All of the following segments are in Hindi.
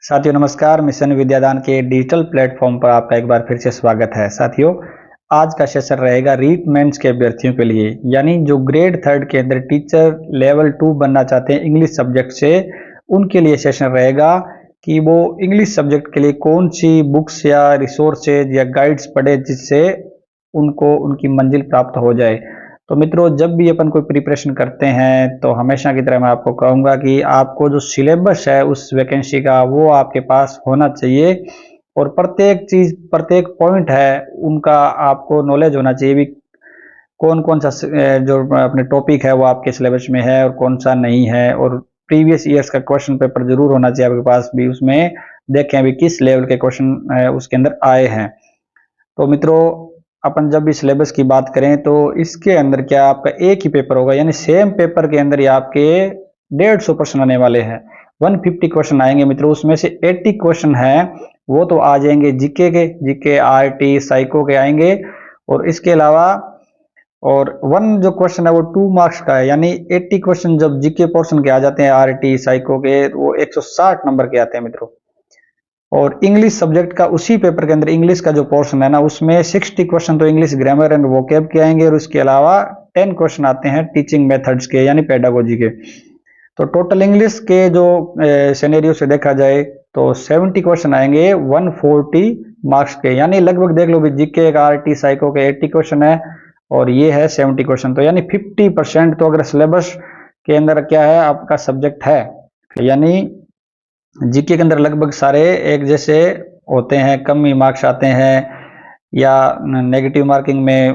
साथियों नमस्कार। मिशन विद्यादान के डिजिटल प्लेटफॉर्म पर आपका एक बार फिर से स्वागत है। साथियों, आज का सेशन रहेगा रीट मेंस के अभ्यर्थियों के लिए, यानी जो ग्रेड 3 के अंदर टीचर लेवल 2 बनना चाहते हैं इंग्लिश सब्जेक्ट से, उनके लिए सेशन रहेगा कि वो इंग्लिश सब्जेक्ट के लिए कौन सी बुक्स या रिसोर्सेज या गाइड्स पढ़े जिससे उनको उनकी मंजिल प्राप्त हो जाए। तो मित्रों, जब भी अपन कोई प्रिपरेशन करते हैं तो हमेशा की तरह मैं आपको कहूँगा कि आपको जो सिलेबस है उस वैकेंसी का वो आपके पास होना चाहिए, और प्रत्येक चीज़ प्रत्येक पॉइंट है उनका आपको नॉलेज होना चाहिए भी कौन कौन सा जो अपने टॉपिक है वो आपके सिलेबस में है और कौन सा नहीं है। और प्रीवियस ईयर्स का क्वेश्चन पेपर जरूर होना चाहिए आपके पास भी, उसमें देखें अभी किस लेवल के क्वेश्चन उसके अंदर आए हैं। तो मित्रों, अपन जब भी सिलेबस की बात करें तो इसके अंदर क्या आपका एक ही पेपर होगा, यानी सेम पेपर के अंदर ही आपके 150 क्वेश्चन आने वाले हैं। 150 क्वेश्चन आएंगे मित्रों, उसमें से 80 क्वेश्चन हैं वो तो आ जाएंगे जीके के, जीके आरटी साइको के आएंगे। और इसके अलावा और वन जो क्वेश्चन है वो 2 मार्क्स का है, यानी 80 क्वेश्चन जब जीके पोर्शन के आ जाते हैं आरटी साइको के, वो 160 नंबर के आते हैं मित्रों। और इंग्लिश सब्जेक्ट का उसी पेपर के अंदर इंग्लिश का जो पोर्शन है ना, उसमें 60 क्वेश्चन तो इंग्लिश ग्रामर एंड वोकैब के आएंगे, और उसके अलावा 10 क्वेश्चन आते हैं टीचिंग मेथड्स के यानी पेडागोजी के। तो टोटल इंग्लिश के जो सिनेरियो से देखा जाए तो 70 क्वेश्चन आएंगे 140 मार्क्स के, यानी लगभग देख लो भी जीके का आरटी साइको के 80 क्वेश्चन है और ये है 70 क्वेश्चन, तो यानी 50% तो अगर सिलेबस के अंदर क्या है आपका सब्जेक्ट है, यानी जीके के अंदर लगभग सारे एक जैसे होते हैं, कम ही मार्क्स आते हैं या नेगेटिव मार्किंग में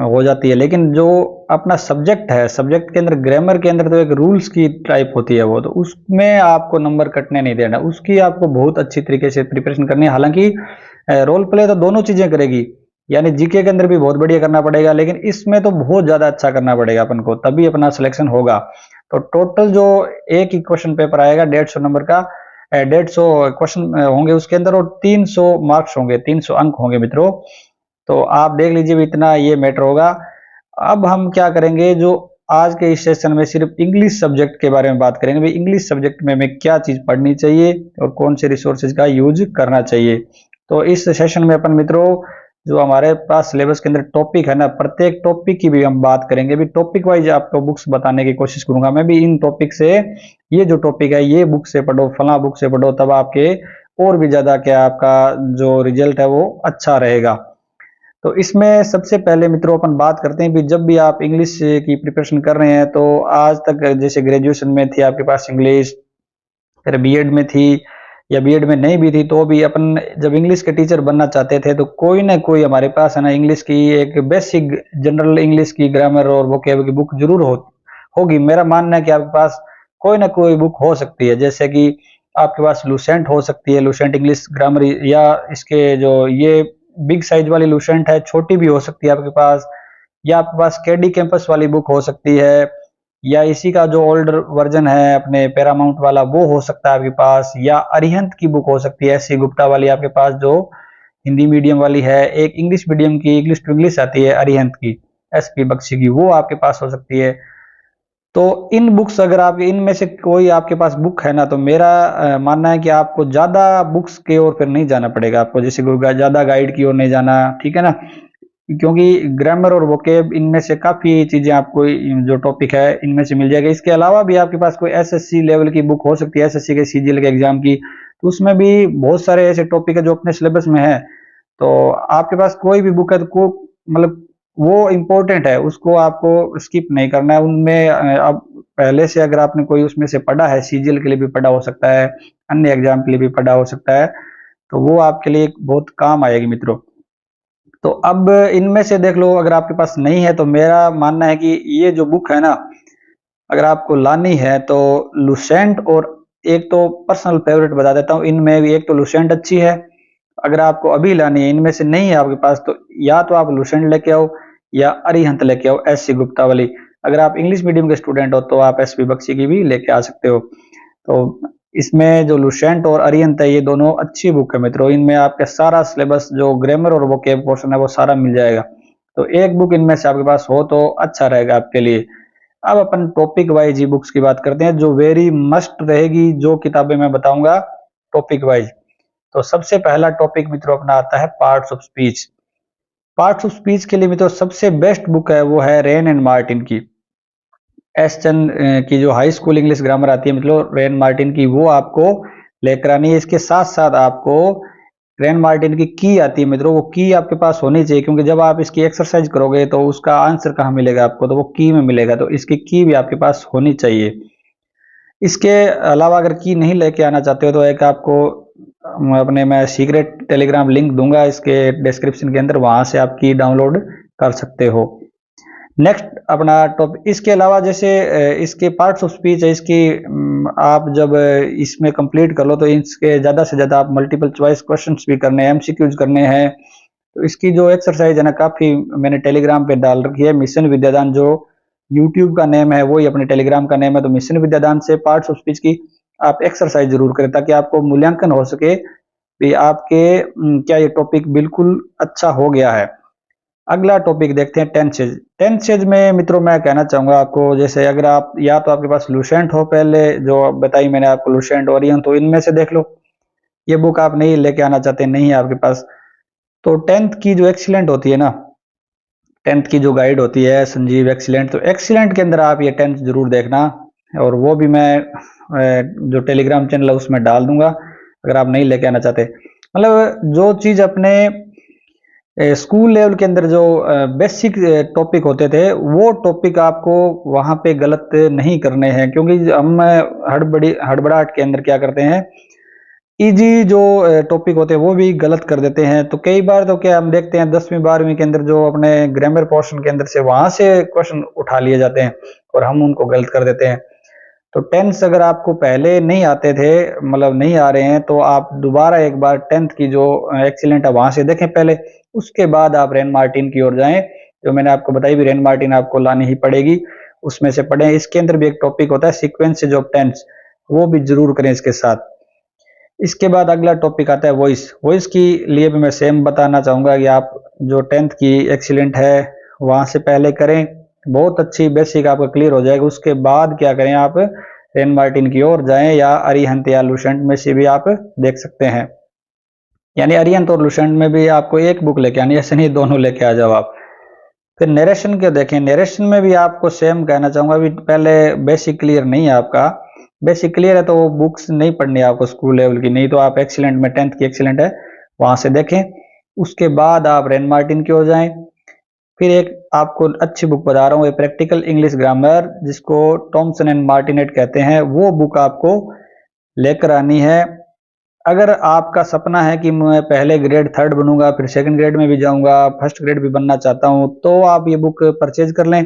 हो जाती है। लेकिन जो अपना सब्जेक्ट है, सब्जेक्ट के अंदर ग्रामर के अंदर तो एक रूल्स की टाइप होती है वो, तो उसमें आपको नंबर कटने नहीं देना, उसकी आपको बहुत अच्छी तरीके से प्रिपरेशन करनी है। हालांकि रोल प्ले तो दोनों चीजें करेगी, यानी जीके के अंदर भी बहुत बढ़िया करना पड़ेगा, लेकिन इसमें तो बहुत ज्यादा अच्छा करना पड़ेगा अपन को, तभी अपना सिलेक्शन होगा। तो टोटल जो एक ही क्वेश्चन पेपर आएगा 150 नंबर का, 150 क्वेश्चन होंगे उसके अंदर, और 300 मार्क्स होंगे, 300 अंक होंगे मित्रों। तो आप देख लीजिए इतना ये मैटर होगा। अब हम क्या करेंगे, जो आज के इस सेशन में सिर्फ इंग्लिश सब्जेक्ट के बारे में बात करेंगे, भाई इंग्लिश सब्जेक्ट में हमें क्या चीज पढ़नी चाहिए और कौन से रिसोर्सेज का यूज करना चाहिए। तो इस सेशन में अपन मित्रों जो हमारे पास सिलेबस के अंदर टॉपिक है ना, प्रत्येक टॉपिक की भी हम बात करेंगे, भी टॉपिक वाइज आपको बुक्स बताने की कोशिश करूंगा मैं भी। इन टॉपिक से ये जो टॉपिक है ये बुक से पढ़ो, फला बुक से पढ़ो, तब आपके और भी ज्यादा क्या आपका जो रिजल्ट है वो अच्छा रहेगा। तो इसमें सबसे पहले मित्रों अपन बात करते हैं भी जब भी आप इंग्लिश की प्रिपरेशन कर रहे हैं, तो आज तक जैसे ग्रेजुएशन में थी आपके पास इंग्लिश, फिर बीएड में थी या बीएड में नहीं भी थी, तो भी अपन जब इंग्लिश के टीचर बनना चाहते थे तो कोई ना कोई हमारे पास है ना इंग्लिश की एक बेसिक जनरल इंग्लिश की ग्रामर और वोकैब की बुक जरूर होगी। मेरा मानना है कि आपके पास कोई ना कोई बुक हो सकती है, जैसे कि आपके पास लूसेंट हो सकती है, लूसेंट इंग्लिश ग्रामर, या इसके जो ये बिग साइज वाली लूसेंट है छोटी भी हो सकती है आपके पास, या आपके पास केडी कैंपस वाली बुक हो सकती है, या इसी का जो ओल्डर वर्जन है अपने पैरामाउंट वाला वो हो सकता है आपके पास, या अरिहंत की बुक हो सकती है एस.सी. गुप्ता वाली आपके पास जो हिंदी मीडियम वाली है। एक इंग्लिश मीडियम की इंग्लिश टू इंग्लिश आती है अरिहंत की, एस.पी. बख्शी की, वो आपके पास हो सकती है। तो इन बुक्स अगर आप इनमें से कोई आपके पास बुक है ना, तो मेरा मानना है कि आपको ज्यादा बुक्स की ओर फिर नहीं जाना पड़ेगा, आपको जैसे ज्यादा गाइड की ओर नहीं जाना, ठीक है ना, क्योंकि ग्रामर और वोकेब इनमें से काफी चीजें आपको जो टॉपिक है इनमें से मिल जाएगा। इसके अलावा भी आपके पास कोई एसएससी लेवल की बुक हो सकती है, एसएससी के सीजीएल के एग्जाम की, तो उसमें भी बहुत सारे ऐसे टॉपिक है जो अपने सिलेबस में है। तो आपके पास कोई भी बुक है तो को मतलब वो इम्पोर्टेंट है, उसको आपको स्किप नहीं करना है। उनमें अब पहले से अगर आपने कोई उसमें से पढ़ा है, सीजीएल के लिए भी पढ़ा हो सकता है, अन्य एग्जाम के लिए भी पढ़ा हो सकता है, तो वो आपके लिए बहुत काम आएगी मित्रों। तो अब इनमें से देख लो, अगर आपके पास नहीं है तो मेरा मानना है कि ये जो बुक है ना, अगर आपको लानी है तो लुसेंट, और एक तो पर्सनल फेवरेट बता देता हूँ इनमें भी, एक तो लुसेंट अच्छी है। अगर आपको अभी लानी है, इनमें से नहीं है आपके पास, तो या तो आप लुसेंट लेके आओ या अरिहंत लेके आओ एस.सी. गुप्ता वाली। अगर आप इंग्लिश मीडियम के स्टूडेंट हो तो आप एस.पी. बख्शी की भी लेके आ सकते हो। तो इसमें जो लुसेंट और अरिहंत है ये दोनों अच्छी बुक है मित्रों, इनमें आपका सारा सिलेबस जो ग्रामर और वोकैब पोर्शन है वो सारा मिल जाएगा। तो एक बुक इनमें से आपके पास हो तो अच्छा रहेगा आपके लिए। अब अपन टॉपिक वाइज ही बुक्स की बात करते हैं, जो वेरी मस्ट रहेगी, जो किताबें मैं बताऊंगा टॉपिक वाइज। तो सबसे पहला टॉपिक मित्रों अपना आता है parts of speech. Parts of speech के लिए मित्रों सबसे बेस्ट बुक है वो है रेन एंड मार्टिन की, एस चंद की जो हाई स्कूल इंग्लिश ग्रामर आती है मतलब रेन मार्टिन की, वो आपको लेकर आनी है। इसके साथ साथ आपको रेन मार्टिन की आती है मित्रों, वो की आपके पास होनी चाहिए, क्योंकि जब आप इसकी एक्सरसाइज करोगे तो उसका आंसर कहाँ मिलेगा आपको, तो वो की में मिलेगा। तो इसकी की भी आपके पास होनी चाहिए। इसके अलावा अगर की नहीं लेके आना चाहते हो तो एक आपको मैं सीक्रेट टेलीग्राम लिंक दूंगा इसके डिस्क्रिप्शन के अंदर, वहां से आप की डाउनलोड कर सकते हो। नेक्स्ट अपना टॉपिक, इसके अलावा जैसे इसके पार्ट्स ऑफ स्पीच है, इसकी आप जब इसमें कंप्लीट कर लो तो इसके ज़्यादा से ज़्यादा आप मल्टीपल चॉइस क्वेश्चंस भी करने हैं, एमसीक्यूज करने हैं। तो इसकी जो एक्सरसाइज है ना काफ़ी मैंने टेलीग्राम पे डाल रखी है। मिशन विद्यादान जो यूट्यूब का नेम है वही अपने टेलीग्राम का नेम है, तो मिशन विद्यादान से पार्ट्स ऑफ स्पीच की आप एक्सरसाइज जरूर करें ताकि आपको मूल्यांकन हो सके कि आपके क्या ये टॉपिक बिल्कुल अच्छा हो गया है। अगला टॉपिक देखते हैं टेंसेज। टेंसेज में मित्रों मैं कहना चाहूंगा आपको, जैसे अगर आप या तो आपके पास लुसेंट हो, पहले जो बताई मैंने आपको लुसेंट ओरियन, तो इनमें से देख लो। ये बुक आप नहीं लेके आना चाहते, नहीं है आपके पास, तो 10th की जो एक्सीलेंट होती है ना, 10th की जो गाइड होती है संजीव एक्सीलेंट, तो एक्सीलेंट के अंदर आप ये 10th जरूर देखना, और वो भी मैं जो टेलीग्राम चैनल है उसमें डाल दूंगा अगर आप नहीं लेके आना चाहते। मतलब जो चीज अपने स्कूल लेवल के अंदर जो बेसिक टॉपिक होते थे वो टॉपिक आपको वहां पे गलत नहीं करने हैं, क्योंकि हम हड़बड़ाहट के अंदर क्या करते हैं, इजी जो टॉपिक होते हैं वो भी गलत कर देते हैं। तो कई बार तो क्या हम देखते हैं 10वीं 12वीं के अंदर जो अपने ग्रामर पोर्शन के अंदर से वहां से क्वेश्चन उठा लिए जाते हैं और हम उनको गलत कर देते हैं। तो टेंस अगर आपको पहले नहीं आते थे, मतलब नहीं आ रहे हैं, तो आप दोबारा एक बार 10th की जो एक्सीलेंट है वहां से देखें पहले, उसके बाद आप रेन मार्टिन की ओर जाएं। जो मैंने आपको बताई भी रेन मार्टिन आपको लानी ही पड़ेगी, उसमें से पढ़ें। इसके अंदर भी एक टॉपिक होता है सीक्वेंसेज ऑफ टेंस, वो भी जरूर करें इसके साथ। इसके बाद अगला टॉपिक आता है वॉइस। वॉइस की लिए भी मैं सेम बताना चाहूंगा कि आप जो 10th की एक्सीलेंट है वहां से पहले करें, बहुत अच्छी बेसिक आपका क्लियर हो जाएगा। उसके बाद क्या करें, आप रेन मार्टिन की ओर जाएं, या अरिहंत या लुसेंट में से भी आप देख सकते हैं। यानी अरिहंत और लुसेंट में भी आपको एक बुक लेके आनी है, ऐसे नहीं दोनों लेके आ जाओ आप। फिर नरेशन के देखें, नरेशन में भी आपको सेम कहना चाहूंगा, भी पहले बेसिक क्लियर नहीं है आपका, बेसिक क्लियर है तो वो बुक्स नहीं पढ़नी है आपको स्कूल लेवल की, नहीं तो आप एक्सीलेंट में 10th की एक्सीलेंट है वहां से देखें। उसके बाद आप रेन मार्टिन की ओर जाएं। फिर एक आपको अच्छी बुक बता रहा हूँ, प्रैक्टिकल इंग्लिश ग्रामर, जिसको टॉमसन एंड मार्टिनेट कहते हैं, वो बुक आपको लेकर आनी है। अगर आपका सपना है कि मैं पहले ग्रेड 3rd बनूंगा, फिर 2nd ग्रेड में भी जाऊंगा, 1st ग्रेड भी बनना चाहता हूं, तो आप ये बुक परचेज कर लें।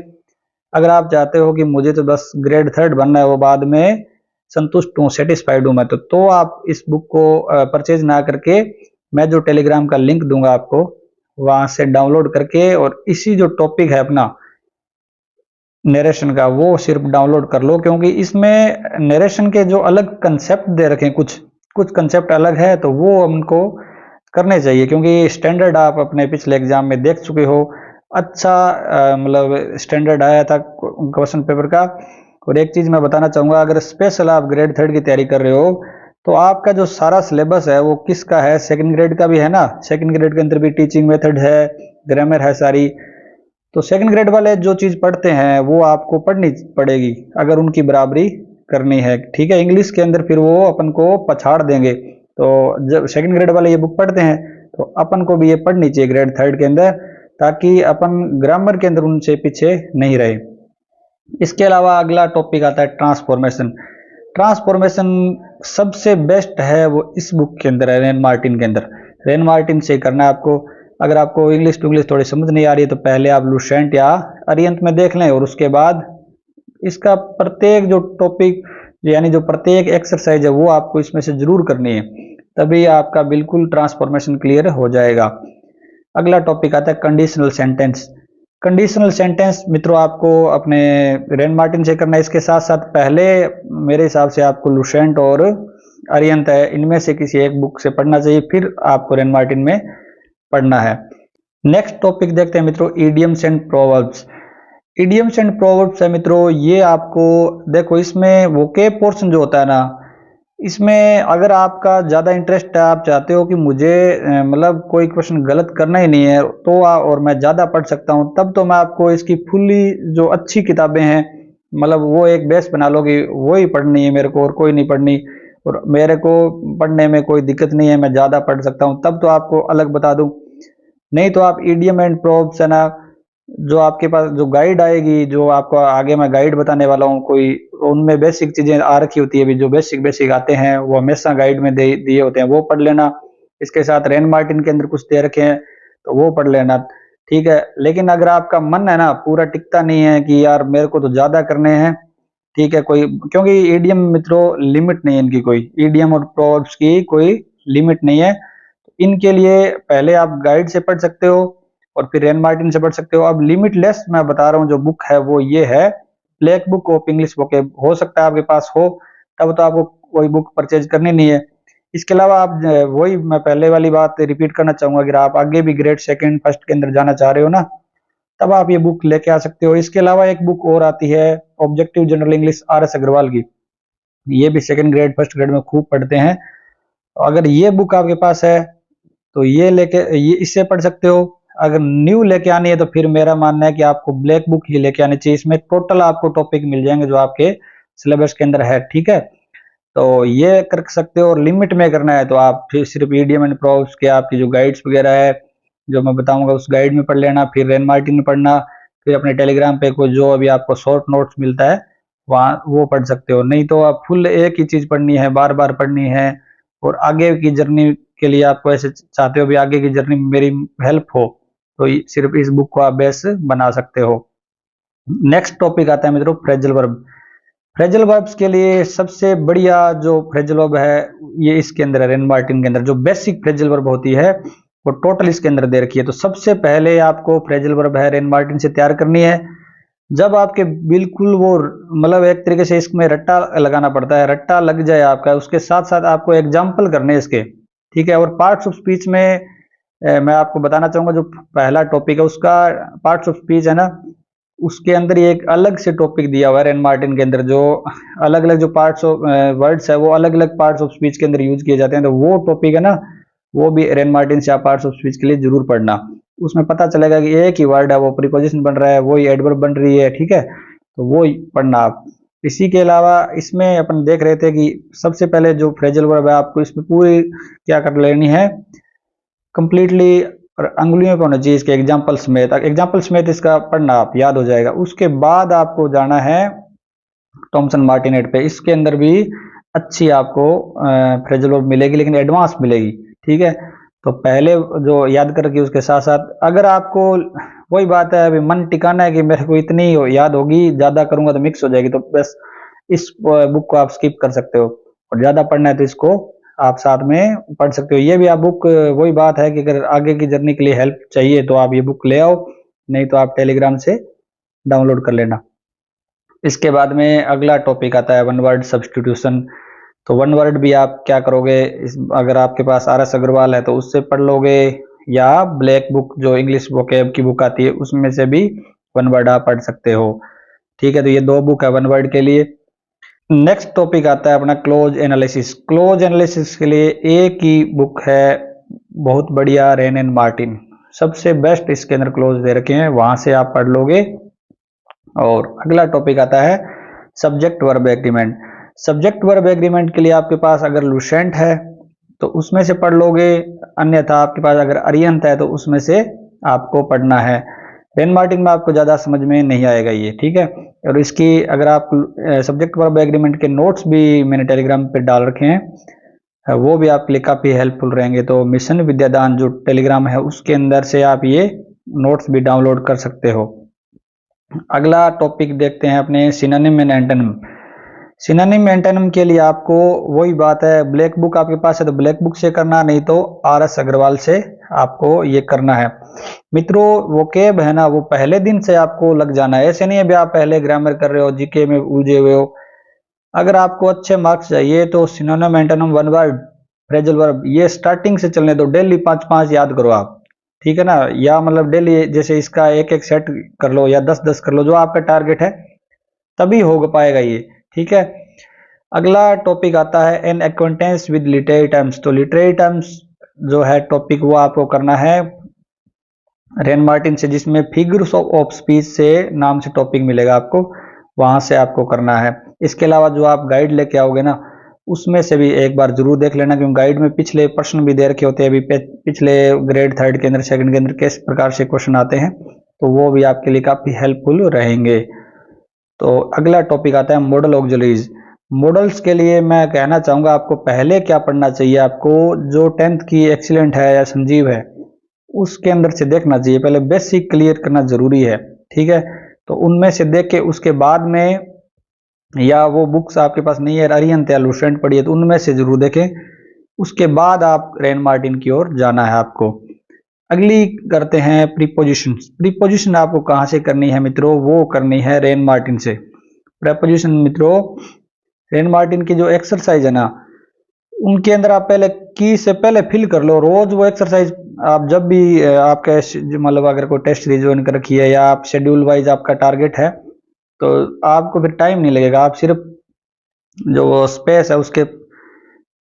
अगर आप चाहते हो कि मुझे तो बस ग्रेड 3rd बनना है, वो बाद में संतुष्ट हूँ, सेटिस्फाइड हूँ मैं, तो आप इस बुक को परचेज ना करके मैं जो टेलीग्राम का लिंक दूंगा आपको, वहां से डाउनलोड करके और इसी जो टॉपिक है अपना नरेशन का, वो सिर्फ डाउनलोड कर लो, क्योंकि इसमें नरेशन के जो अलग कंसेप्ट दे रखे हैं, कुछ कुछ कंसेप्ट अलग है, तो वो हमको करने चाहिए, क्योंकि स्टैंडर्ड आप अपने पिछले एग्जाम में देख चुके हो, अच्छा मतलब स्टैंडर्ड आया था क्वेश्चन पेपर का। और एक चीज मैं बताना चाहूंगा, अगर स्पेशल आप ग्रेड 3rd की तैयारी कर रहे हो तो आपका जो सारा सिलेबस है वो किसका है, 2nd ग्रेड का भी है ना। 2nd ग्रेड के अंदर भी टीचिंग मेथड है, ग्रामर है सारी, तो 2nd ग्रेड वाले जो चीज पढ़ते हैं वो आपको पढ़नी पड़ेगी अगर उनकी बराबरी करनी है, ठीक है। इंग्लिश के अंदर फिर वो अपन को पछाड़ देंगे, तो जब 2nd ग्रेड वाले ये बुक पढ़ते हैं तो अपन को भी ये पढ़नी चाहिए ग्रेड 3rd के अंदर, ताकि अपन ग्रामर के अंदर उनसे पीछे नहीं रहे। इसके अलावा अगला टॉपिक आता है ट्रांसफॉर्मेशन। ट्रांसफॉर्मेशन सबसे बेस्ट है वो इस बुक के अंदर है, रेन मार्टिन के अंदर। रेन मार्टिन से करना है आपको। अगर आपको इंग्लिश टू इंग्लिश थोड़ी समझ नहीं आ रही है तो पहले आप लुसेंट या अरिहंत में देख लें, और उसके बाद इसका प्रत्येक जो टॉपिक यानी जो प्रत्येक एक्सरसाइज है वो आपको इसमें से जरूर करनी है, तभी आपका बिल्कुल ट्रांसफॉर्मेशन क्लियर हो जाएगा। अगला टॉपिक आता है कंडीशनल सेंटेंस। कंडीशनल सेंटेंस मित्रों आपको अपने रेन मार्टिन से करना है। इसके साथ साथ पहले मेरे हिसाब से आपको लुसेंट और अरिहंत है, इनमें से किसी एक बुक से पढ़ना चाहिए, फिर आपको रेन मार्टिन में पढ़ना है। नेक्स्ट टॉपिक देखते हैं मित्रों, idioms and proverbs. Idioms and proverbs है मित्रों, ये आपको देखो इसमें वोकेब पोर्शन जो होता है ना, इसमें अगर आपका ज़्यादा इंटरेस्ट है, आप चाहते हो कि मुझे मतलब कोई क्वेश्चन गलत करना ही नहीं है तो और मैं ज़्यादा पढ़ सकता हूँ, तब तो मैं आपको इसकी फुल्ली जो अच्छी किताबें हैं, मतलब वो एक बेस बना लो कि वो ही पढ़नी है मेरे को और कोई नहीं पढ़नी, और मेरे को पढ़ने में कोई दिक्कत नहीं है, मैं ज़्यादा पढ़ सकता हूँ, तब तो आपको अलग बता दूँ। नहीं तो आप ईडीएम एंड प्रोब्स है ना, जो आपके पास जो गाइड आएगी, जो आपको आगे मैं गाइड बताने वाला हूँ कोई, उनमें बेसिक चीजें आ रखी होती है, भी जो बेसिक बेसिक आते हैं वो हमेशा गाइड में दे दिए होते हैं, वो पढ़ लेना। इसके साथ रेन मार्टिन के अंदर कुछ दे रखे हैं तो वो पढ़ लेना। ठीक है, लेकिन अगर आपका मन है ना पूरा टिकता नहीं है कि यार मेरे को तो ज्यादा करने हैं, ठीक है, कोई क्योंकि ईडीएम मित्रों लिमिट नहीं है इनकी, कोई ईडीएम और प्रोव्स की कोई लिमिट नहीं है। इनके लिए पहले आप गाइड से पढ़ सकते हो और फिर रेन मार्टिन से पढ़ सकते हो। अब लिमिटलेस मैं बता रहा हूँ जो बुक है वो ये है, black book of English vocab, हो सकता है आपके पास हो, तब तो आपको कोई बुक परचेज करनी नहीं है। इसके अलावा आप वही मैं पहले वाली बात रिपीट करना चाहूंगा, अगर आप आगे भी ग्रेड सेकंड फर्स्ट के अंदर जाना चाह रहे हो ना, तब आप ये बुक लेके आ सकते हो। इसके अलावा एक बुक और आती है, objective general English RS Agarwal की, ये भी सेकंड ग्रेड फर्स्ट ग्रेड में खूब पढ़ते हैं। अगर ये बुक आपके पास है तो ये लेके ये इससे पढ़ सकते हो। अगर न्यू लेके आनी है तो फिर मेरा मानना है कि आपको ब्लैक बुक ही लेके आनी चाहिए, इसमें टोटल आपको टॉपिक मिल जाएंगे जो आपके सिलेबस के अंदर है। ठीक है, तो ये कर सकते हो। और लिमिट में करना है तो आप फिर सिर्फ ईडीएम एंड प्रोव्स के आपकी जो गाइड्स वगैरह है जो मैं बताऊंगा उस गाइड में पढ़ लेना, फिर रेन मार्टिन में पढ़ना, फिर अपने टेलीग्राम पे कोई जो अभी आपको शॉर्ट नोट्स मिलता है वहाँ वो पढ़ सकते हो। नहीं तो आप फुल एक ही चीज पढ़नी है, बार बार पढ़नी है, और आगे की जर्नी के लिए आपको ऐसे चाहते हो भी आगे की जर्नी में मेरी हेल्प हो, तो सिर्फ इस बुक को आप बेस बना सकते हो। नेक्स्ट टॉपिक आता है मित्रों फ्रेजल वर्ब। फ्रेजल वर्ब्स के लिए सबसे बढ़िया जो फ्रेजल वर्ब है ये इसके अंदर है, रेन मार्टिन के अंदर जो बेसिक फ्रेजल वर्ब होती है वो टोटल इसके अंदर दे रखी है। तो सबसे पहले आपको फ्रेजल वर्ब है रेन मार्टिन से तैयार करनी है। जब आपके बिल्कुल वो मतलब एक तरीके से इसमें रट्टा लगाना पड़ता है, रट्टा लग जाए आपका, उसके साथ साथ आपको एग्जाम्पल करने हैं इसके। ठीक है, और पार्ट्स ऑफ स्पीच में मैं आपको बताना चाहूंगा जो पहला टॉपिक है उसका पार्ट्स ऑफ स्पीच है ना, उसके अंदर ये एक अलग से टॉपिक दिया हुआ है रेन मार्टिन के अंदर, जो अलग अलग जो पार्ट्स ऑफ वर्ड्स है वो अलग अलग पार्ट्स ऑफ स्पीच के अंदर यूज किए जाते हैं, तो वो टॉपिक है ना, वो भी रेन मार्टिन से आप पार्ट्स ऑफ स्पीच के लिए जरूर पढ़ना। उसमें पता चलेगा कि एक ही वर्ड है वो प्रीपोजिशन बन रहा है, वही एडवर्ब बन रही है। ठीक है, तो वो पढ़ना आप। इसी के अलावा इसमें अपन देख रहे थे कि सबसे पहले जो फ्रेजल वर्ब है आपको इसमें पूरी क्या कर लेनी है कंप्लीटली, और अंगुलियों पे होना चाहिए इसके एग्जाम्पल समेत, एग्जाम्पल समेत इसका पढ़ना आप याद हो जाएगा। उसके बाद आपको जाना है थॉमसन मार्टिनेट पे, इसके अंदर भी अच्छी आपको फ्रेजल वर्ब मिलेगी लेकिन एडवांस मिलेगी। ठीक है, तो पहले जो याद कर रखी उसके साथ साथ अगर आपको वही बात है अभी मन टिकाना है कि मेरे को इतनी याद होगी, ज्यादा करूंगा तो मिक्स हो जाएगी, तो बस इस बुक को आप स्किप कर सकते हो। और ज्यादा पढ़ना है तो इसको आप साथ में पढ़ सकते हो। ये भी आप बुक वही बात है कि अगर आगे की जर्नी के लिए हेल्प चाहिए तो आप ये बुक ले आओ, नहीं तो आप टेलीग्राम से डाउनलोड कर लेना। इसके बाद में अगला टॉपिक आता है वन वर्ड सब्सटीट्यूशन। तो वन वर्ड भी आप क्या करोगे, अगर आपके पास RS अग्रवाल है तो उससे पढ़ लोगे, या ब्लैक बुक जो इंग्लिश वोकैब की बुक आती है उसमें से भी वन वर्ड आप पढ़ सकते हो। ठीक है, तो ये दो बुक है वन वर्ड के लिए। नेक्स्ट टॉपिक आता है अपना क्लोज एनालिसिस। क्लोज एनालिसिस के लिए एक ही बुक है बहुत बढ़िया, रेन एंड मार्टिन, सबसे बेस्ट इसके अंदर क्लोज दे रखे हैं, वहां से आप पढ़ लोगे। और अगला टॉपिक आता है subject verb agreement. Subject verb agreement के लिए आपके पास अगर लुसेंट है तो उसमें से पढ़ लोगे, अन्यथा आपके पास अगर अरिहंत है तो उसमें से आपको पढ़ना है। रेन मार्टिन में आपको ज्यादा समझ में नहीं आएगा ये। ठीक है, और इसकी अगर आप सब्जेक्ट वर्ब एग्रीमेंट के नोट्स भी मैंने टेलीग्राम पे डाल रखे हैं, वो भी आपके लिए काफी हेल्पफुल रहेंगे। तो मिशन विद्यादान जो टेलीग्राम है उसके अंदर से आप ये नोट्स भी डाउनलोड कर सकते हो। अगला टॉपिक देखते हैं अपने synonym and antonym. Synonym antonym के लिए आपको वही बात है, ब्लैक बुक आपके पास है तो ब्लैक बुक से करना, नहीं तो RS अग्रवाल से आपको ये करना है। मित्रों वोकेब है ना वो पहले दिन से आपको लग जाना है, ऐसे नहीं है भी आप पहले ग्रामर कर रहे हो जीके में उलझे हुए हो। अगर आपको अच्छे मार्क्स चाहिए तो synonym antonym one word phrasal verb ये स्टार्टिंग से चलने दो, डेली 5-5 याद करो आप। ठीक है ना, या मतलब डेली जैसे इसका एक एक सेट कर लो या 10-10 कर लो, जो आपका टारगेट है तभी हो पाएगा ये। ठीक है, अगला टॉपिक आता है an acquaintance with literary terms. तो लिटरेरी टर्म्स जो है टॉपिक वो आपको करना है रेन मार्टिन से, जिसमें फिगर्स ऑफ स्पीच से नाम से टॉपिक मिलेगा आपको, वहां से आपको करना है। इसके अलावा जो आप गाइड लेके आओगे ना, उसमें से भी एक बार जरूर देख लेना, क्योंकि गाइड में पिछले प्रश्न भी दे रखे होते हैं, अभी पिछले ग्रेड थर्ड के अंदर सेकंड के अंदर किस प्रकार से क्वेश्चन आते हैं, तो वो भी आपके लिए काफी हेल्पफुल रहेंगे। तो अगला टॉपिक आता है मॉडल ऑक्सिलरीज। मॉडल्स के लिए मैं कहना चाहूंगा आपको पहले क्या पढ़ना चाहिए, आपको जो 10th की एक्सीलेंट है या संजीव है उसके अंदर से देखना चाहिए। पहले बेसिक क्लियर करना जरूरी है, ठीक है। तो उनमें से देख के उसके बाद में, या वो बुक्स आपके पास नहीं है, अरिहंत या लुसेंट पढ़ी है, तो उनमें से जरूर देखें, उसके बाद आप रेन मार्टिन की ओर जाना है आपको। अगली करते हैं प्रीपोजिशन। प्रीपोजिशन आपको कहां से करनी है मित्रों, वो करनी है रेन मार्टिन से। प्रीपोजिशन मित्रों, रेन मार्टिन की जो एक्सरसाइज है ना, उनके अंदर आप पहले की से पहले फिल कर लो। रोज वो एक्सरसाइज आप जब भी आपका मतलब अगर कोई टेस्ट रिजोन कर रखी है या आप शेड्यूल वाइज आपका टारगेट है, तो आपको फिर टाइम नहीं लगेगा। आप सिर्फ जो स्पेस है उसके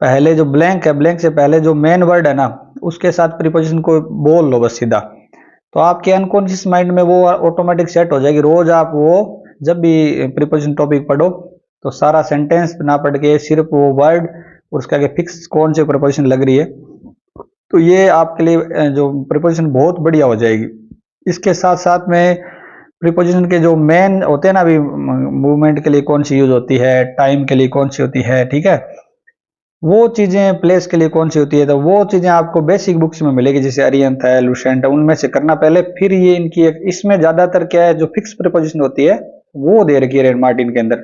पहले जो ब्लैंक है, ब्लैंक से पहले जो मेन वर्ड है ना, उसके साथ प्रीपोजिशन को बोल लो बस सीधा। तो आपके अनकॉन्शियस माइंड में वो ऑटोमेटिक सेट हो जाएगी। रोज आप वो जब भी प्रीपोजिशन टॉपिक पढ़ो, तो सारा सेंटेंस ना पढ़ के सिर्फ वो वर्ड और उसके आगे फिक्स कौन सी प्रीपोजिशन लग रही है, तो ये आपके लिए जो प्रीपोजिशन बहुत बढ़िया हो जाएगी। इसके साथ साथ में प्रीपोजिशन के जो मेन होते हैं ना, अभी मूवमेंट के लिए कौन सी यूज होती है, टाइम के लिए कौन सी होती है, ठीक है, वो चीजें प्लेस के लिए कौन सी होती है, तो वो चीजें आपको बेसिक बुक्स में मिलेगी, जैसे अरिहंत है, लुसेंट है, उनमें से करना पहले। फिर ये इनकी इसमें ज्यादातर क्या है, जो फिक्स प्रीपोजिशन होती है वो दे रखी है रेन मार्टिन के अंदर,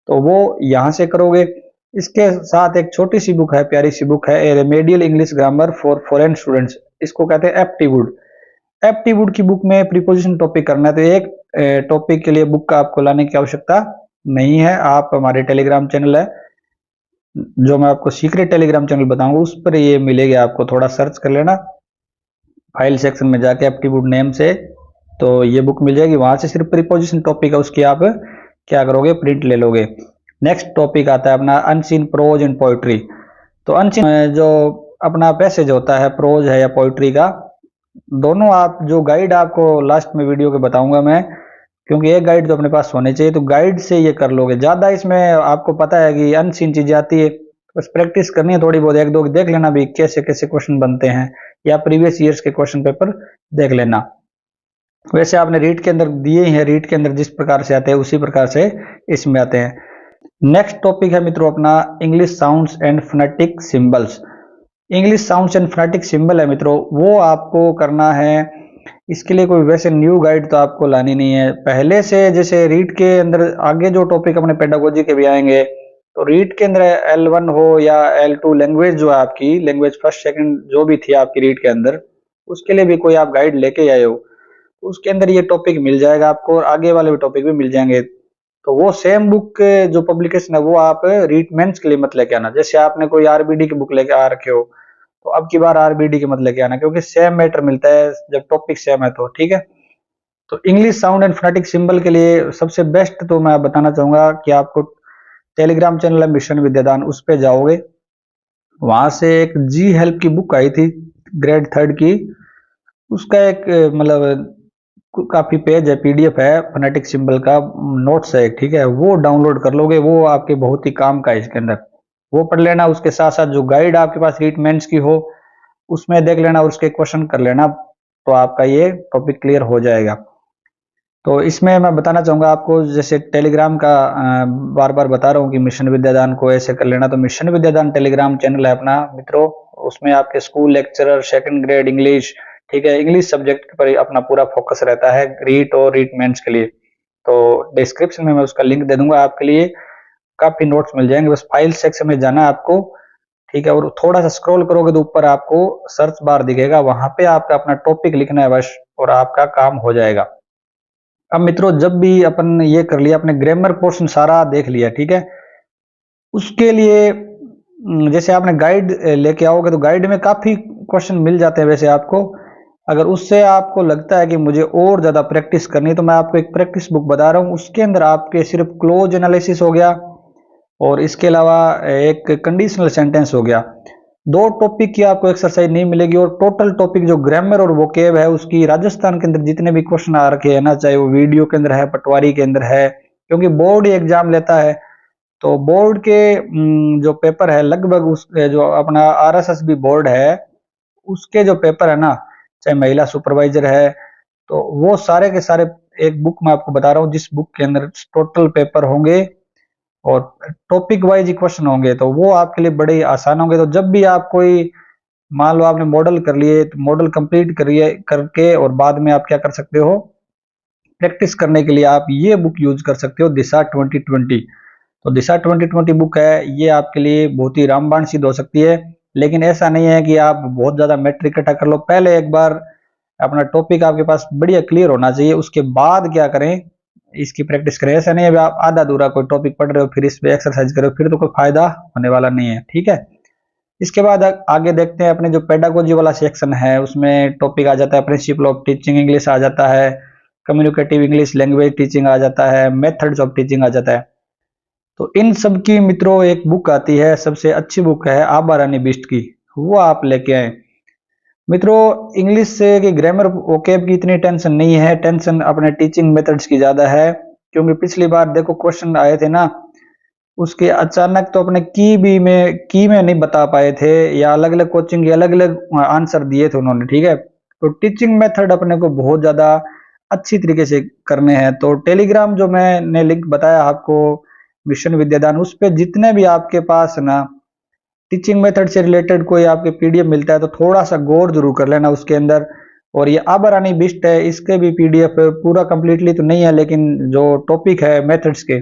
तो वो यहां से करोगे। इसके साथ एक छोटी सी बुक है, प्यारी सी बुक है, a remedial English grammar for foreign students, इसको कहते हैं एप्टीवुड। एप्टीवुड की बुक में प्रीपोजिशन टॉपिक करना है, तो एक टॉपिक के लिए बुक का आपको लाने की आवश्यकता नहीं है। आप हमारे टेलीग्राम चैनल है, जो मैं आपको सीक्रेट टेलीग्राम चैनल बताऊंगा, उस पर ये मिलेगी, आपको थोड़ा सर्च कर लेना फाइल सेक्शन में जाके एप्टीट्यूड नेम से, तो ये बुक मिल जाएगी। वहां से सिर्फ प्रीपोजिशन टॉपिक है, उसकी आप क्या करोगे, प्रिंट ले लोगे। नेक्स्ट टॉपिक आता है अपना अनसीन प्रोज एंड पोइट्री। तो अनसीन जो अपना पैसेज होता है, प्रोज है या पोइट्री का, दोनों आप जो गाइड आपको लास्ट में वीडियो के बताऊंगा मैं, क्योंकि एक गाइड तो अपने पास होनी चाहिए, तो गाइड से ये कर लोगे। ज्यादा इसमें आपको पता है कि अनसीन चीजें आती है, बस प्रैक्टिस करनी है थोड़ी बहुत, एक दो देख लेना भी कैसे कैसे क्वेश्चन बनते हैं, या प्रीवियस ईयर्स के क्वेश्चन पेपर देख लेना। वैसे आपने रीड के अंदर दिए हैं, रीड के अंदर जिस प्रकार से आते हैं उसी प्रकार से इसमें आते हैं। नेक्स्ट टॉपिक है मित्रों अपना English sounds and phonetic symbols. English sounds and phonetic symbol है मित्रों, वो आपको करना है। इसके लिए कोई वैसे न्यू गाइड तो आपको लानी नहीं है, पहले से जैसे रीड के अंदर आगे जो टॉपिक अपने पेडागोजी के भी आएंगे, तो रीड के अंदर L1 हो या L2 लैंग्वेज जो है आपकी, लैंग्वेज फर्स्ट सेकंड जो भी थी आपकी रीड के अंदर, उसके लिए भी कोई आप गाइड लेके आए हो, तो उसके अंदर ये टॉपिक मिल जाएगा आपको, और आगे वाले भी टॉपिक भी मिल जाएंगे। तो वो सेम बुक के जो पब्लिकेशन है वो आप रीड मेंस के लिए मत लेके आना। जैसे आपने कोई आरबीडी की बुक लेके आ रखे हो, तो अब की बार आरबीडी के मत लेके आना, क्योंकि सेम मैटर मिलता है जब टॉपिक सेम है, तो ठीक है। तो English sound and phonetic symbol के लिए सबसे बेस्ट तो मैं बताना चाहूंगा कि आपको टेलीग्राम चैनल है मिशन विद्यादान, उस पे जाओगे, वहां से एक जी हेल्प की बुक आई थी ग्रेड थर्ड की, उसका एक मतलब काफी पेज है, पीडीएफ है फोनेटिक सिंबल का, नोट्स है, ठीक है, वो डाउनलोड कर लोगे, वो आपके बहुत ही काम का है इसके अंदर, वो पढ़ लेना। उसके साथ साथ जो गाइड आपके पास रीड मेंस की हो, उसमें देख लेना और उसके क्वेश्चन कर लेना, तो आपका ये टॉपिक क्लियर हो जाएगा। तो इसमें मैं बताना चाहूंगा आपको, जैसे टेलीग्राम का बार बार बता रहा हूँ कि मिशन विद्यादान को ऐसे कर लेना, तो मिशन विद्यादान टेलीग्राम चैनल है अपना मित्रों, उसमें आपके school lecturer, second grade English, ठीक है, इंग्लिश सब्जेक्ट पर अपना पूरा फोकस रहता है, रीट और रीट मेंस के लिए। तो डिस्क्रिप्शन में मैं उसका लिंक दे दूंगा आपके लिए, काफी नोट्स मिल जाएंगे, बस फाइल सेक्शन में जाना है आपको, ठीक है, और थोड़ा सा स्क्रॉल करोगे तो ऊपर आपको सर्च बार दिखेगा, वहां पे आपका अपना टॉपिक लिखना है बस, और आपका काम हो जाएगा। अब मित्रों जब भी अपन ये कर लिया, अपने ग्रामर पोर्शन सारा देख लिया, ठीक है, उसके लिए जैसे आपने गाइड लेके आओगे, तो गाइड में काफी क्वेश्चन मिल जाते हैं वैसे आपको। अगर उससे आपको लगता है कि मुझे और ज्यादा प्रैक्टिस करनी है, तो मैं आपको एक प्रैक्टिस बुक बता रहा हूँ, उसके अंदर आपके सिर्फ क्लोज एनालिसिस हो गया, और इसके अलावा एक कंडीशनल सेंटेंस हो गया। 2 टॉपिक की आपको एक्सरसाइज नहीं मिलेगी और टोटल टॉपिक जो ग्रामर और वोकेब है उसकी राजस्थान के अंदर जितने भी क्वेश्चन आ रखे हैं ना, चाहे वो वीडियो के अंदर है, पटवारी के अंदर है, क्योंकि बोर्ड ही एग्जाम लेता है, तो बोर्ड के जो पेपर है लगभग उस जो अपना आरएसएसबी बोर्ड है उसके जो पेपर है ना, चाहे महिला सुपरवाइजर है, तो वो सारे के सारे एक बुक मैं आपको बता रहा हूँ जिस बुक के अंदर टोटल पेपर होंगे और टॉपिक वाइज ही क्वेश्चन होंगे, तो वो आपके लिए बड़े ही आसान होंगे। तो जब भी आप कोई मान लो आपने मॉडल कर लिए, तो मॉडल कंप्लीट करिए करके और बाद में आप क्या कर सकते हो, प्रैक्टिस करने के लिए आप ये बुक यूज कर सकते हो, दिशा 2020। तो दिशा 2020 बुक है, ये आपके लिए बहुत ही रामबाण सिद्ध हो सकती है। लेकिन ऐसा नहीं है कि आप बहुत ज्यादा मैट्रिक इकट्ठा कर लो, पहले एक बार अपना टॉपिक आपके पास बढ़िया क्लियर होना चाहिए, उसके बाद क्या करें, इसकी प्रैक्टिस करें। ऐसा नहीं है आप आधा अधूरा कोई टॉपिक पढ़ रहे हो फिर इस पे एक्सरसाइज करो, फिर तो कोई फायदा होने वाला नहीं है, ठीक है। इसके बाद आगे देखते हैं अपने जो पेडागोजी वाला सेक्शन है, उसमें टॉपिक आ जाता है प्रिंसिपल ऑफ टीचिंग इंग्लिश आ जाता है, कम्युनिकेटिव इंग्लिश लैंग्वेज टीचिंग आ जाता है, मेथड्स ऑफ टीचिंग आ जाता है। तो इन सब की मित्रों एक बुक आती है, सबसे अच्छी बुक है आभा रानी बिष्ट की, वो आप लेके आए मित्रों। इंग्लिश से की ग्रामर वोकैब की इतनी टेंशन नहीं है, टेंशन अपने टीचिंग मेथड्स की ज्यादा है। क्योंकि पिछली बार देखो क्वेश्चन आए थे ना, उसके अचानक तो अपने की में नहीं बता पाए थे, या अलग अलग कोचिंग के अलग अलग आंसर दिए थे उन्होंने, ठीक है। तो टीचिंग मेथड अपने को बहुत ज्यादा अच्छी तरीके से करने हैं। तो टेलीग्राम जो मैंने लिंक बताया आपको, मिशन विद्यादान, उस पे जितने भी आपके पास ना टीचिंग मेथड से रिलेटेड कोई आपके पीडीएफ मिलता है तो थोड़ा सा गौर जरूर कर लेना उसके अंदर। और ये आभा रानी बिष्ट है, इसके भी पीडीएफ पूरा कंप्लीटली तो नहीं है, लेकिन जो टॉपिक है मेथड्स के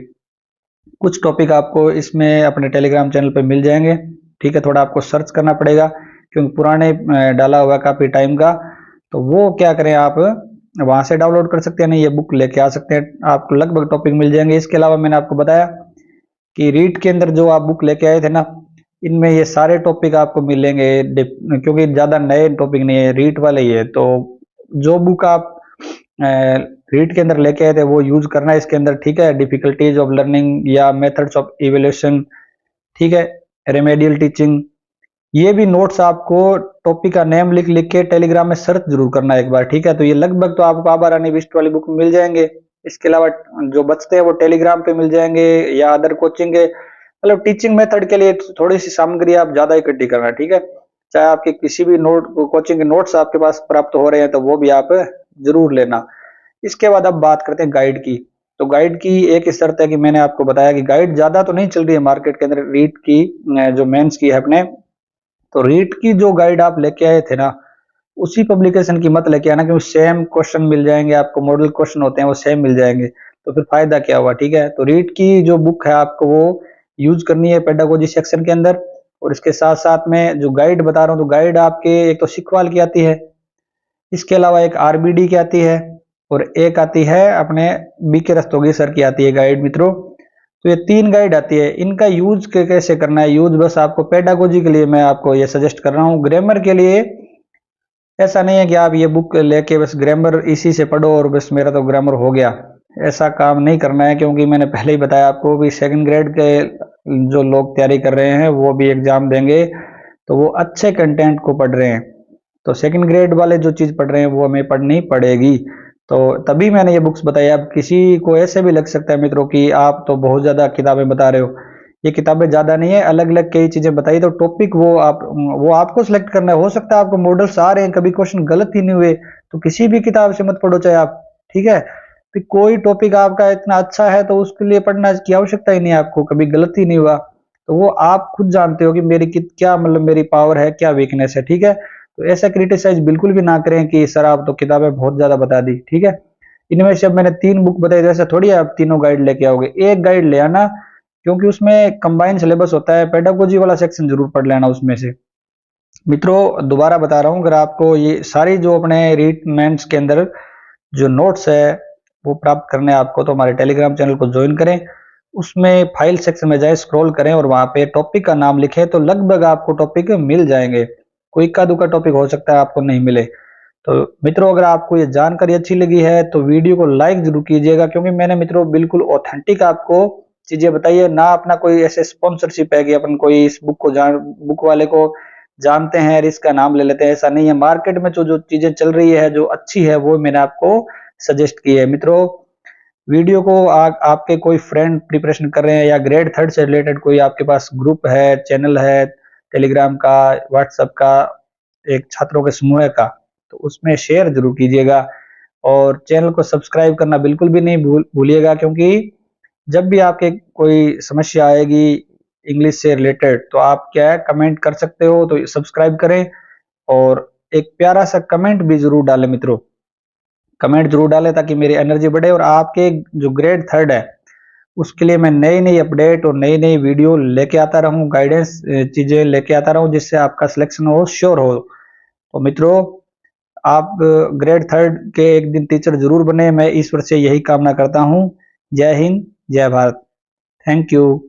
कुछ टॉपिक आपको इसमें अपने टेलीग्राम चैनल पे मिल जाएंगे, ठीक है। थोड़ा आपको सर्च करना पड़ेगा क्योंकि पुराने डाला हुआ काफी टाइम का, तो वो क्या करें आप वहां से डाउनलोड कर सकते हैं, नहीं ये बुक लेके आ सकते हैं, आपको लगभग टॉपिक मिल जाएंगे। इसके अलावा मैंने आपको बताया कि रीट के अंदर जो आप बुक लेके आए थे ना, इनमें ये सारे टॉपिक आपको मिलेंगे, क्योंकि ज्यादा नए टॉपिक नहीं है, रीट वाले ही है। तो जो बुक आप रीट के अंदर लेके आए थे वो यूज करना है इसके अंदर, ठीक है। डिफिकल्टीज ऑफ लर्निंग या मेथड्स ऑफ इवेल्यूशन, ठीक है, रेमेडियल टीचिंग, ये भी नोट्स आपको टॉपिक का नेम लिख लिख के टेलीग्राम में सर्च जरूर करना है एक बार, ठीक है। तो ये लगभग तो आपको आभा रानी बिष्ट वाली बुक मिल जाएंगे। इसके अलावा जो बचते हैं वो टेलीग्राम पे मिल जाएंगे या अदर कोचिंग के, मतलब टीचिंग मेथड के लिए थोड़ी सी सामग्री आप ज्यादा इकट्ठी करना, ठीक है। चाहे आपके किसी भी नोट कोचिंग के नोट्स आपके पास प्राप्त हो रहे हैं तो वो भी आप जरूर लेना। इसके बाद अब बात करते हैं गाइड की। तो गाइड की एक ही शर्त है कि मैंने आपको बताया कि गाइड ज्यादा तो नहीं चल रही है मार्केट के अंदर रीट की, जो मेंस की है अपने, तो रीट की जो गाइड आप लेके आए थे ना, उसी पब्लिकेशन की मत लेके आना, क्योंकि सेम क्वेश्चन मिल जाएंगे आपको, मॉडल क्वेश्चन होते हैं वो सेम मिल जाएंगे, तो फिर फायदा क्या हुआ, ठीक है। तो रीट की जो बुक है आपको वो यूज करनी है पेडागोजी सेक्शन के अंदर। और इसके साथ साथ में जो गाइड बता रहा हूँ, तो गाइड आपके एक तो सिखवाल की आती है, इसके अलावा एक आरबीडी की आती है, और एक आती है अपने बीके रस्तोगी सर की आती है गाइड मित्रों। तो ये 3 गाइड आती है, इनका यूज कैसे करना है, यूज बस आपको पेडागोजी के लिए मैं आपको ये सजेस्ट कर रहा हूँ। ग्रामर के लिए ऐसा नहीं है कि आप ये बुक लेके बस ग्रामर इसी से पढ़ो और बस मेरा तो ग्रामर हो गया, ऐसा काम नहीं करना है। क्योंकि मैंने पहले ही बताया आपको भी सेकंड ग्रेड के जो लोग तैयारी कर रहे हैं वो भी एग्जाम देंगे, तो वो अच्छे कंटेंट को पढ़ रहे हैं, तो सेकंड ग्रेड वाले जो चीज पढ़ रहे हैं वो हमें पढ़नी पड़ेगी। तो तभी मैंने ये बुक्स बताई। अब किसी को ऐसे भी लग सकता है मित्रों कि आप तो बहुत ज्यादा किताबें बता रहे हो, ये किताबें ज्यादा नहीं है, अलग अलग कई चीजें बताई, तो टॉपिक वो आपको सिलेक्ट करना है। हो सकता है आपको मॉडल्स आ रहे हैं, कभी क्वेश्चन गलत ही नहीं हुए, तो किसी भी किताब से मत पढ़ो चाहे आप, ठीक है। फिर कोई टॉपिक आपका इतना अच्छा है तो उसके लिए पढ़ना की आवश्यकता ही नहीं है आपको, कभी गलत ही नहीं हुआ, तो वो आप खुद जानते हो कि मेरी क्या मतलब मेरी पावर है, क्या वीकनेस है, ठीक है। तो ऐसा क्रिटिसाइज बिल्कुल भी ना करें कि सर आप तो किताबें बहुत ज्यादा बता दी, ठीक है। इनमें से अब मैंने 3 बुक बताई, जैसे थोड़ी आप तीनों गाइड लेके आओगे, एक गाइड ले आना, क्योंकि उसमें कंबाइन सिलेबस होता है, पेडागोजी वाला सेक्शन जरूर पढ़ लेना उसमें से। मित्रों दोबारा बता रहा हूँ, अगर आपको ये सारी जो अपने रीट मेंस के अंदर जो नोट्स है वो प्राप्त करने हैं आपको, तो हमारे टेलीग्राम चैनल को ज्वाइन करें, उसमें फाइल सेक्शन में जाए, स्क्रॉल करें और वहां पे टॉपिक का नाम लिखें, तो लगभग आपको टॉपिक मिल जाएंगे। कोई इक्का दुक्का टॉपिक हो सकता है आपको नहीं मिले। तो मित्रों अगर आपको ये जानकारी अच्छी लगी है तो वीडियो को लाइक जरूर कीजिएगा, क्योंकि मैंने मित्रों बिल्कुल ऑथेंटिक आपको चीजें बताइए ना, अपना कोई ऐसे स्पॉन्सरशिप है कि अपन कोई इस बुक वाले को जानते हैं और इसका नाम ले लेते हैं, ऐसा नहीं है। मार्केट में जो जो चीजें चल रही है जो अच्छी है वो मैंने आपको सजेस्ट की है। मित्रों, वीडियो को आपके कोई फ्रेंड प्रिपरेशन कर रहे हैं या ग्रेड थर्ड से रिलेटेड कोई आपके पास ग्रुप है, चैनल है, टेलीग्राम का, व्हाट्सएप का, एक छात्रों के समूह का, तो उसमें शेयर जरूर कीजिएगा और चैनल को सब्सक्राइब करना बिल्कुल भी नहीं भूलिएगा, क्योंकि जब भी आपके कोई समस्या आएगी इंग्लिश से रिलेटेड तो आप क्या है कमेंट कर सकते हो, तो सब्सक्राइब करें और एक प्यारा सा कमेंट भी जरूर डालें मित्रों। कमेंट जरूर डालें ताकि मेरी एनर्जी बढ़े और आपके जो ग्रेड थर्ड है उसके लिए मैं नई नई अपडेट और नई नई वीडियो लेके आता रहूं, गाइडेंस चीजें लेके आता रहूं, जिससे आपका सिलेक्शन हो श्योर हो। तो मित्रों, आप ग्रेड थर्ड के एक दिन टीचर जरूर बने, मैं ईश्वर से यही कामना करता हूं। जय हिंद, जय भारत। Thank you.